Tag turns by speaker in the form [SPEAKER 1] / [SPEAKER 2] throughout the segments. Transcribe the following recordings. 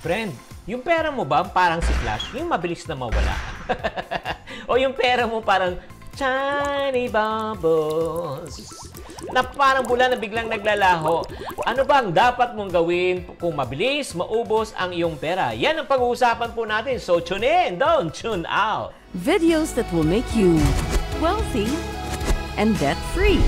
[SPEAKER 1] Friend, yung pera mo ba parang si Flash, yung mabilis na mawala? O yung pera mo parang shiny bubbles na parang bula na biglang naglalaho? Ano bang dapat mong gawin kung mabilis maubos ang iyong pera? Yan ang pag-uusapan po natin. So tune in, don't tune out.
[SPEAKER 2] Videos that will make you wealthy and debt-free.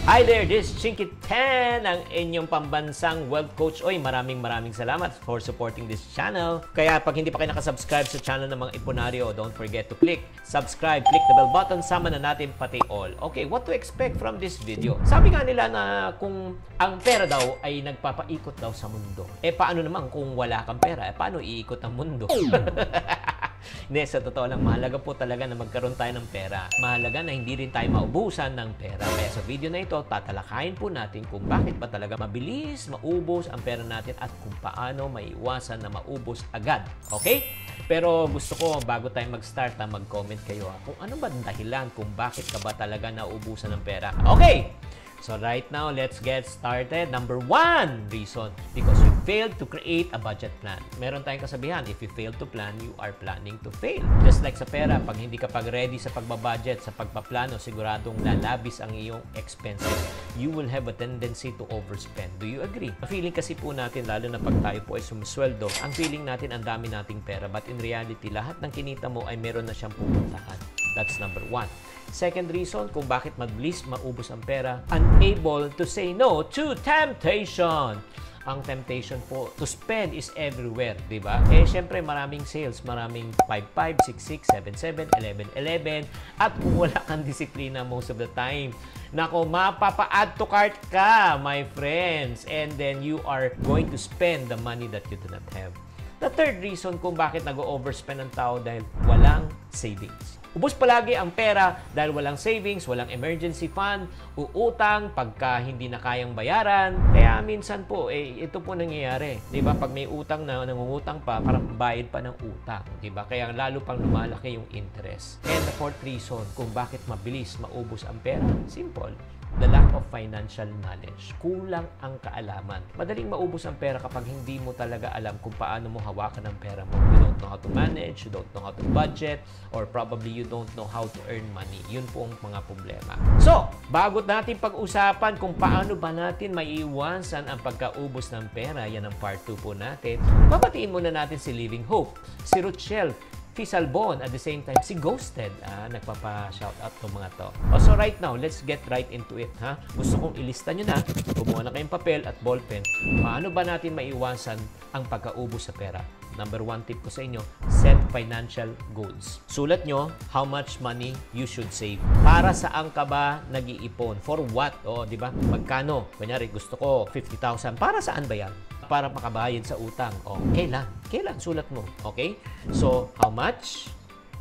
[SPEAKER 1] Hi there, this is Chinky Tan, ang inyong pambansang wealth coach. Oy, maraming salamat for supporting this channel. Kaya pag hindi pa kayo nakasubscribe sa channel ng mga Iponaryo, don't forget to click subscribe, click the bell button, sama na natin pati all. Okay, what to expect from this video? Sabi nga nila na kung ang pera daw ay nagpapaikot daw sa mundo. Eh paano naman kung wala kang pera? Eh paano iikot ang mundo? Hindi, sa totoo lang, mahalaga po talaga na magkaroon tayo ng pera. Mahalaga na hindi rin tayo maubusan ng pera. Kaya sa video na ito, tatalakayin po natin kung bakit ba talaga mabilis maubos ang pera natin at kung paano maiwasan na maubos agad. Okay? Pero gusto ko, bago tayo mag-start, mag-comment kayo kung ano ba dahilan kung bakit ka ba talaga nauubusan ng pera. Okay! So right now, let's get started. Number 1 reason, because you failed to create a budget plan. Meron tayong kasabihan, if you fail to plan, you are planning to fail. Just like sa pera, pag hindi ka ready sa pagbabudget, sa pagpaplano, siguradong lalabis ang iyong expenses. You will have a tendency to overspend. Do you agree? Feeling kasi po natin, lalo na pag tayo po ay sumusweldo, ang feeling natin ang dami nating pera. But in reality, lahat ng kinita mo ay meron na siyang pupuntahan. That's number 1. Second reason kung bakit mabilis maubos ang pera, unable to say no to temptation. Ang temptation po to spend is everywhere, di ba? Eh, syempre, maraming sales, maraming 5-5, 6-6, 7-7, 11-11, at kung wala kang disiplina most of the time, nako, mapapa-add to cart ka, my friends, and then you are going to spend the money that you do not have. The third reason kung bakit nag-overspend ang tao dahil walang savings. Ubos palagi ang pera dahil walang savings, walang emergency fund, uutang pagka hindi na kayang bayaran. Kaya minsan po, ito po nangyayari. Diba? Pag may utang na nangungutang pa, parang bayad pa ng utang. Diba? Kaya lalo pang lumalaki yung interest. And the fourth reason kung bakit mabilis maubos ang pera, simple. The lack of financial knowledge. Kulang ang kaalaman. Madaling maubos ang pera kapag hindi mo talaga alam kung paano mo hawakan ang pera mo. You don't know how to manage, you don't know how to budget, or probably you don't know how to earn money. Yun po ang mga problema. So, bago natin pag-usapan kung paano ba natin maiiwasan ang pagkaubos ng pera, yan ang part 2 po natin. Babatiin muna natin si Living Hope, si Rochelle Fisalbon, at the same time, si Ghosted. Nagpapa-shoutout to mga to. So right now, let's get right into it. Gusto kong ilista nyo na, kumuha na kayong papel at ballpen, paano ba natin maiwasan ang pagkaubos sa pera. Number 1 tip ko sa inyo, set financial goals. Sulat nyo how much money you should save. Para saan ka ba nag-iipon? For what? Di ba? Magkano? Kunyari, gusto ko 50,000. Para saan ba yan? Para makabayad sa utang. Kailan? Kailan? Sulat mo. Okay? So, how much?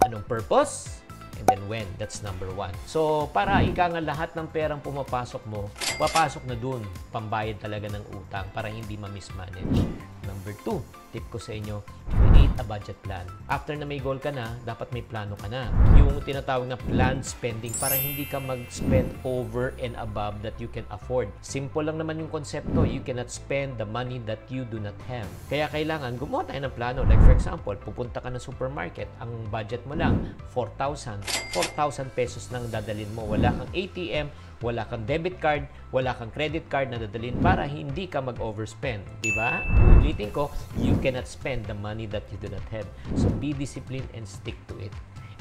[SPEAKER 1] Anong purpose? And then when? That's number 1. So, para ika nga lahat ng perang pumapasok mo, papasok na dun, pambayad talaga ng utang para hindi ma-mismanage. Number 2, tip ko sa inyo, create a budget plan. After na may goal ka na, dapat may plano ka na. Yung tinatawag na planned spending para hindi ka mag-spend over and above that you can afford. Simple lang naman yung konsepto. You cannot spend the money that you do not have. Kaya kailangan gumawa tayo ng plano. Like for example, pupunta ka ng supermarket, ang budget mo lang 4,000 pesos nang dadalhin mo. Wala kang ATM, wala kang debit card, wala kang credit card na dadalhin para hindi ka mag-overspend. Diba? Ulitin ko, you cannot spend the money that you do not have. So, be disciplined and stick to it.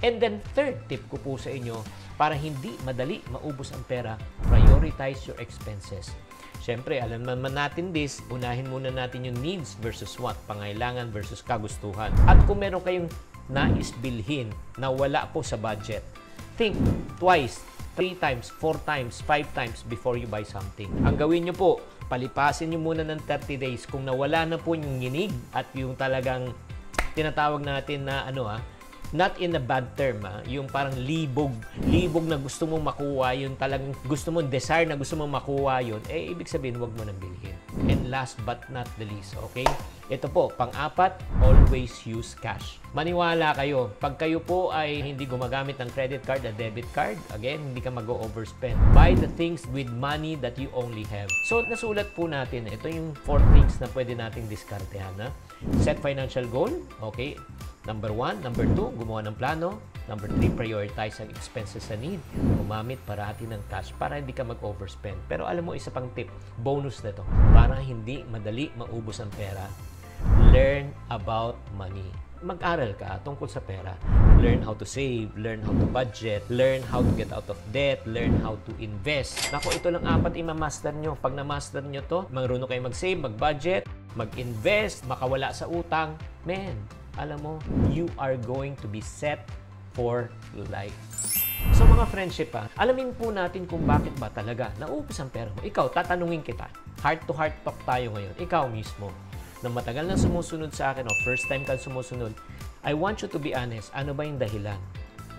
[SPEAKER 1] And then, third tip ko po sa inyo, para hindi madali maubos ang pera, prioritize your expenses. Siyempre, alam naman natin this, unahin muna natin yung needs versus what, pangailangan versus kagustuhan. At kung meron kayong nais bilhin na wala po sa budget, think twice, 3 times, 4 times, 5 times before you buy something. Ang gawin nyo po, palipasin nyo muna ng 30 days. Kung nawala na po yung nginig at yung talagang tinatawag natin na not in a bad term, yung parang libog na gusto mong makuha, yung talagang gusto mong desire na gusto mong makuha yun, ibig sabihin, huwag mo nang bilhin. And last but not the least, okay? Ito po, pang-apat, always use cash. Maniwala kayo, pag kayo po ay hindi gumagamit ng credit card at debit card, again, hindi ka mag-overspend. Buy the things with money that you only have. So, nasulat po natin, ito yung 4 things na pwede nating diskartehan. Ha? Set financial goal, okay? Number 1. Number 2, gumawa ng plano. Number 3, prioritize ang expenses sa need. Gumamit parati ng cash para hindi ka mag-overspend. Pero alam mo, isa pang tip, bonus na to, para hindi madali maubos ang pera. Learn about money. Mag-aral ka tungkol sa pera. Learn how to save, learn how to budget, learn how to get out of debt, learn how to invest. Naku, ito lang 4 i-master nyo. Pag na-master nyo to, marunong kayo mag-save, mag-budget, mag-invest, makawala sa utang. Man, alam mo, you are going to be set for life. So mga friendship alamin po natin kung bakit ba talaga naubos ang pera mo. Ikaw, tatanungin kita. Heart-to-heart talk tayo ngayon. Ikaw mismo, na matagal na sumusunod sa akin o first time ka sumusunod, I want you to be honest. Ano ba yung dahilan?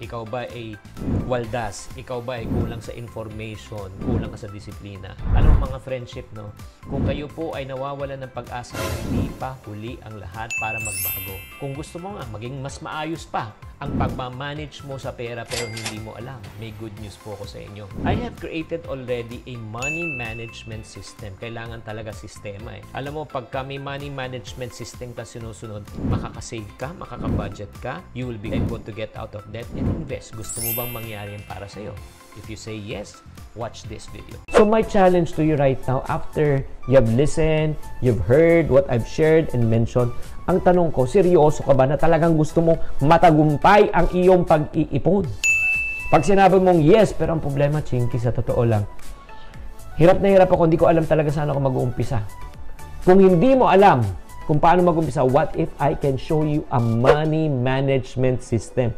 [SPEAKER 1] Ikaw ba ay waldas? Ikaw ba ay kulang sa information? Kulang ka sa disiplina? Alam mo mga friendship, no? Kung kayo po ay nawawalan ng pag-asa, hindi pa huli ang lahat para magbago. Kung gusto mo nga, maging mas maayos pa ang pagmamanage mo sa pera pero hindi mo alam, may good news po ako sa inyo. I have created already a money management system. Kailangan talaga sistema eh. Alam mo, pagka may money management system ka sinusunod, makakasave ka, makakabudget ka, you will be able to get out of debt and invest. Gusto mo bang mangyari yan para sa'yo? If you say yes, watch this video. So my challenge to you right now, after you have listened, you've heard what I've shared and mentioned, ang tanong ko, seryoso ka ba na talagang gusto mong matagumpay ang iyong pag-iipon? Pag sinabi mong yes, pero ang problema, Chinky, sa totoo lang, hirap na hirap ako, hindi ko alam talaga saan ako mag-uumpisa. Kung hindi mo alam kung paano mag-umpisa, what if I can show you a money management system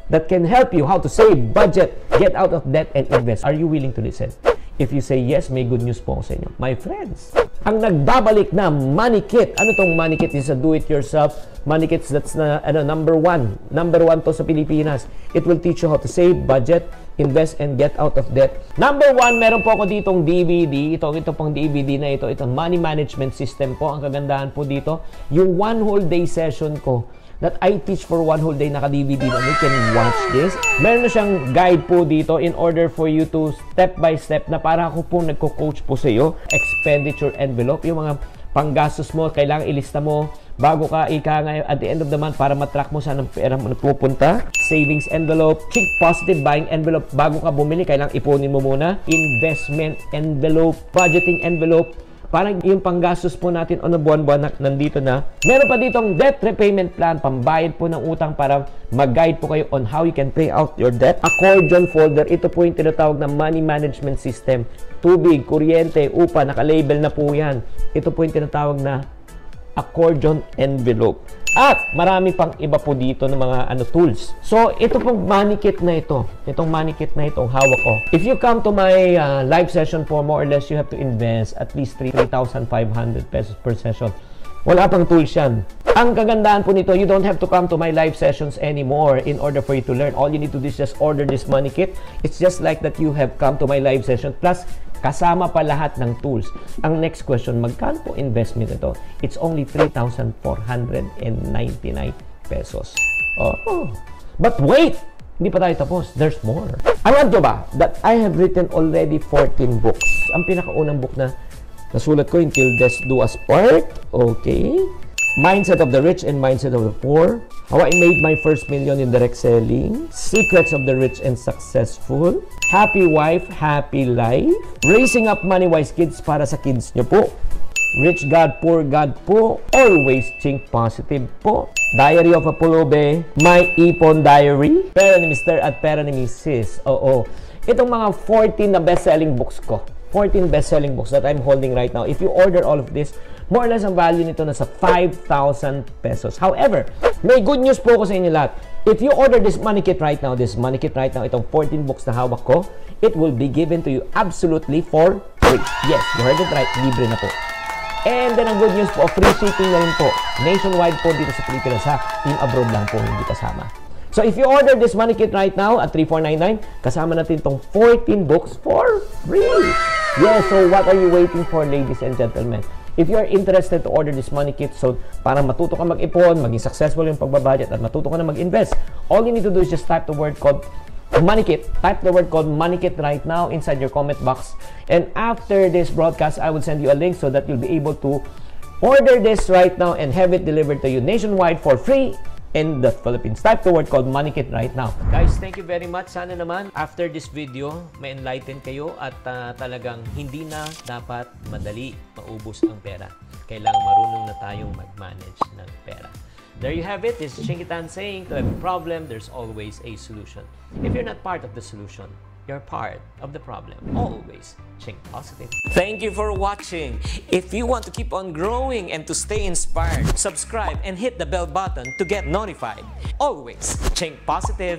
[SPEAKER 1] that can help you how to save, budget, get out of debt, and invest? Are you willing to listen? If you say yes, may good news po ako sa inyo. My friends, ang nagbabalik na Money Kit. Ano tong Money Kit? Is a do-it-yourself Money Kit that's na, number one. Number 1 to sa Pilipinas. It will teach you how to save, budget, invest, and get out of debt. Number 1, meron po ako ditong DVD. Ito pong DVD na ito. Ito money management system po. Ang kagandahan po dito, yung 1 whole day session ko that I teach for 1 whole day, naka-DVD na. You can watch this. Meron na siyang guide po dito in order for you to step by step na para ako po nagko-coach po sa iyo. Expenditure envelope, yung mga panggastos mo, kailangan ilista mo bago ka ngayon at the end of the month para matrack mo saan ang pera mo napupunta. Savings envelope, think positive buying envelope, bago ka bumili, kailangan ipunin mo muna. Investment envelope, budgeting envelope, parang yung panggastos po natin on a buwan-buwan na nandito na. Meron pa ditong debt repayment plan, pambayad po ng utang para mag-guide po kayo on how you can pay out your debt. Accordion folder, ito po yung tinatawag na money management system. Tubig, kuryente, upa, naka-label na po yan. Ito po yung tinatawag na accordion envelope. At marami pang iba po dito ng mga tools. So, ito pong money kit na ito. Itong money kit na itong hawak ko. If you come to my live session for more or less, you have to invest at least 3,500 pesos per session. Wala pang tools yan. Ang kagandahan po nito, you don't have to come to my live sessions anymore in order for you to learn. All you need to do is just order this money kit. It's just like that you have come to my live session. Plus, kasama pa lahat ng tools. Ang next question, magkano po investment ito? It's only 3,499 pesos. Oh. But wait! Hindi pa tayo tapos. There's more. Alam nyo ba that I have written already 14 books? Ang pinakaunang book na nasulat ko, Until Death Do Us Part. Okay. Mindset of the Rich and Mindset of the Poor. How I Made My First Million in Direct Selling. Secrets of the Rich and Successful. Happy Wife, Happy Life. Raising Up Money-Wise Kids para sa kids nyo po. Rich God, Poor God po. Always think positive po. Diary of a Pulubi. My Ipon Diary. Pera ni Mr. at Pera ni Mrs. Oo. Itong mga 14 na best-selling books ko. 14 best-selling books that I'm holding right now. If you order all of this, more or less ang value nito nasa 5,000 pesos. However, may good news po ko sa inyo lahat. If you order this money kit right now, itong 14 books na hawak ko, it will be given to you absolutely for free. Yes, you heard it right. Libre na po. And then ang good news po, free shipping na rin po. Nationwide po dito sa Pilipinas ha. Yung abroad lang po, hindi kasama. So if you order this money kit right now at 3,499, kasama natin itong 14 books for free. Yes, so what are you waiting for, ladies and gentlemen? if you are interested to order this money kit, so para matuto ka mag-ipon, maging successful yung pagbabudget, at matuto ka na mag-invest, all you need to do is just type the word called MoneyKit. Type the word called MoneyKit right now inside your comment box. And after this broadcast, I will send you a link so that you'll be able to order this right now and have it delivered to you nationwide for free in the Philippines. Type the word called MoneyKit right now. Guys, thank you very much. Sana naman after this video, may enlighten kayo at talagang hindi na dapat madali maubos ang pera. Kailangan marunong na tayong mag-manage ng pera. There you have it. This is Chinky Tan saying, to every problem, there's always a solution. If you're not part of the solution, you're part of the problem. Always think positive. Thank you for watching. If you want to keep on growing and to stay inspired, subscribe and hit the bell button to get notified. Always think positive.